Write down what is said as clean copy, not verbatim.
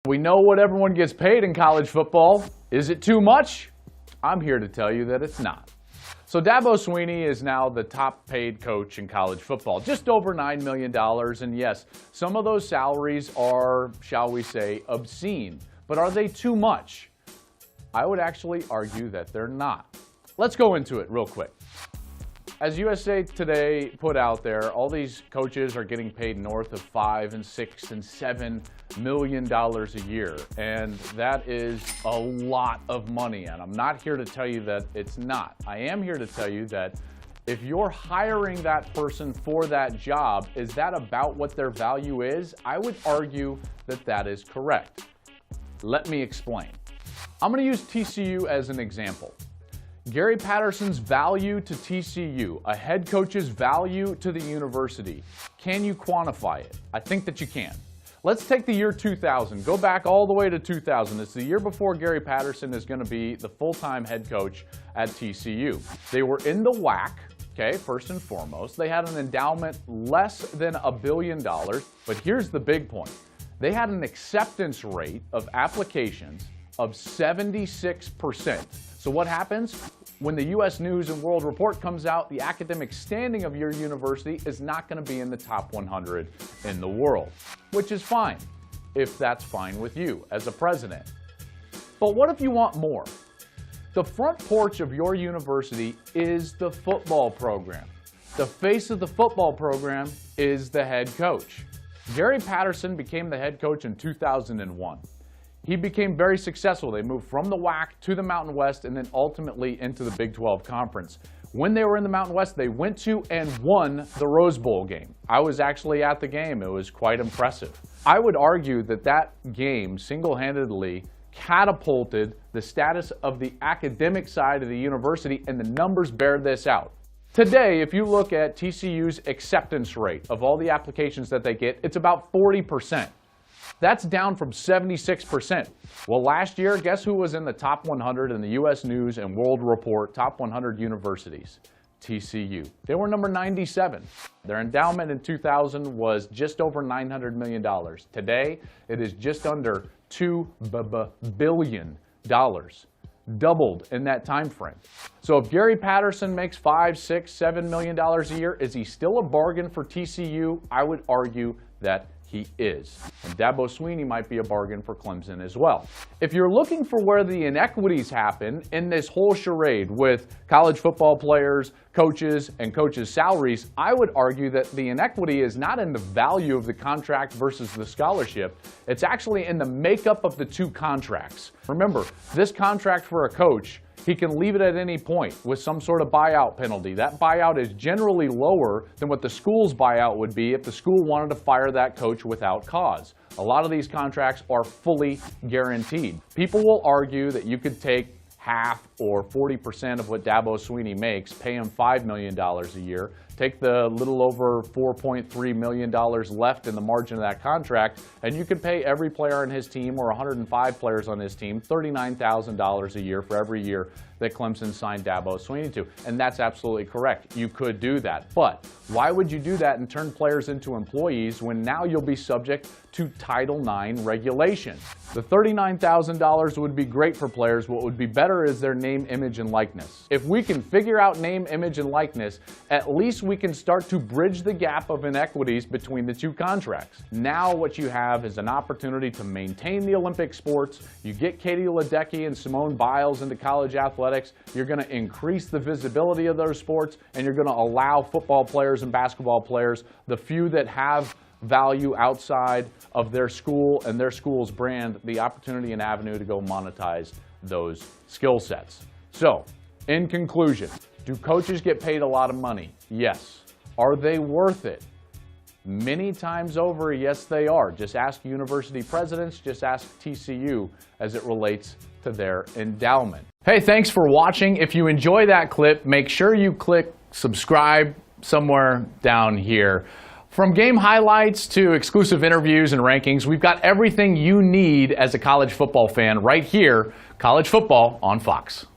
We know what everyone gets paid in college football. Is it too much? I'm here to tell you that it's not. So Dabo Swinney is now the top paid coach in college football, just over $9 million. And yes, some of those salaries are, shall we say, obscene. But are they too much? I would actually argue that they're not. Let's go into it real quick. As USA Today put out there, all these coaches are getting paid north of $5 and $6 and $7 million a year. And that is a lot of money. And I'm not here to tell you that it's not. I am here to tell you that if you're hiring that person for that job, is that about what their value is? I would argue that that is correct. Let me explain. I'm going to use TCU as an example. Gary Patterson's value to TCU, a head coach's value to the university. Can you quantify it? I think that you can. Let's take the year 2000. Go back all the way to 2000. It's the year before Gary Patterson is going to be the full-time head coach at TCU. They were in the WAC, okay, first and foremost. They had an endowment less than $1 billion. But here's the big point. They had an acceptance rate of applications of 76%. So what happens? When the U.S. News and World Report comes out, the academic standing of your university is not going to be in the top 100 in the world, which is fine, if that's fine with you as a president. But what if you want more? The front porch of your university is the football program. The face of the football program is the head coach. Gary Patterson became the head coach in 2001. He became very successful. They moved from the WAC to the Mountain West and then ultimately into the Big 12 Conference. When they were in the Mountain West, they went to and won the Rose Bowl game. I was actually at the game. It was quite impressive. I would argue that that game single-handedly catapulted the status of the academic side of the university, and the numbers bear this out. Today, if you look at TCU's acceptance rate of all the applications that they get, it's about 40%. That's down from 76%. Well, last year, guess who was in the top 100 in the U.S. News and World Report, top 100 universities? TCU. They were number 97. Their endowment in 2000 was just over $900 million. Today, it is just under $2 billion. Doubled in that time frame. So if Gary Patterson makes $5, $6, $7 million a year, is he still a bargain for TCU? I would argue that he is. And Dabo Swinney might be a bargain for Clemson as well. If you're looking for where the inequities happen in this whole charade with college football players, coaches, and coaches' salaries, I would argue that the inequity is not in the value of the contract versus the scholarship. It's actually in the makeup of the two contracts. Remember, this contract for a coach, he can leave it at any point with some sort of buyout penalty. That buyout is generally lower than what the school's buyout would be if the school wanted to fire that coach without cause. A lot of these contracts are fully guaranteed. People will argue that you could take half or 40% of what Dabo Swinney makes, pay him $5 million a year, take the little over $4.3 million left in the margin of that contract, and you could pay every player on his team, or 105 players on his team, $39,000 a year for every year that Clemson signed Dabo Swinney to. And that's absolutely correct. You could do that. But why would you do that and turn players into employees when now you'll be subject to Title IX regulation? The $39,000 would be great for players. What would be better is their name, image, and likeness. If we can figure out name, image, and likeness, at least we can start to bridge the gap of inequities between the two contracts. Now what you have is an opportunity to maintain the Olympic sports. You get Katie Ledecky and Simone Biles into college athletics. You're going to increase the visibility of those sports, and you're going to allow football players and basketball players, the few that have value outside of their school and their school's brand, the opportunity and avenue to go monetize those skill sets. So, in conclusion, do coaches get paid a lot of money? Yes. Are they worth it? Many times over, yes, they are. Just ask university presidents, just ask TCU as it relates to their endowment. Hey, thanks for watching. If you enjoy that clip, make sure you click subscribe somewhere down here. From game highlights to exclusive interviews and rankings, we've got everything you need as a college football fan right here, College Football on Fox.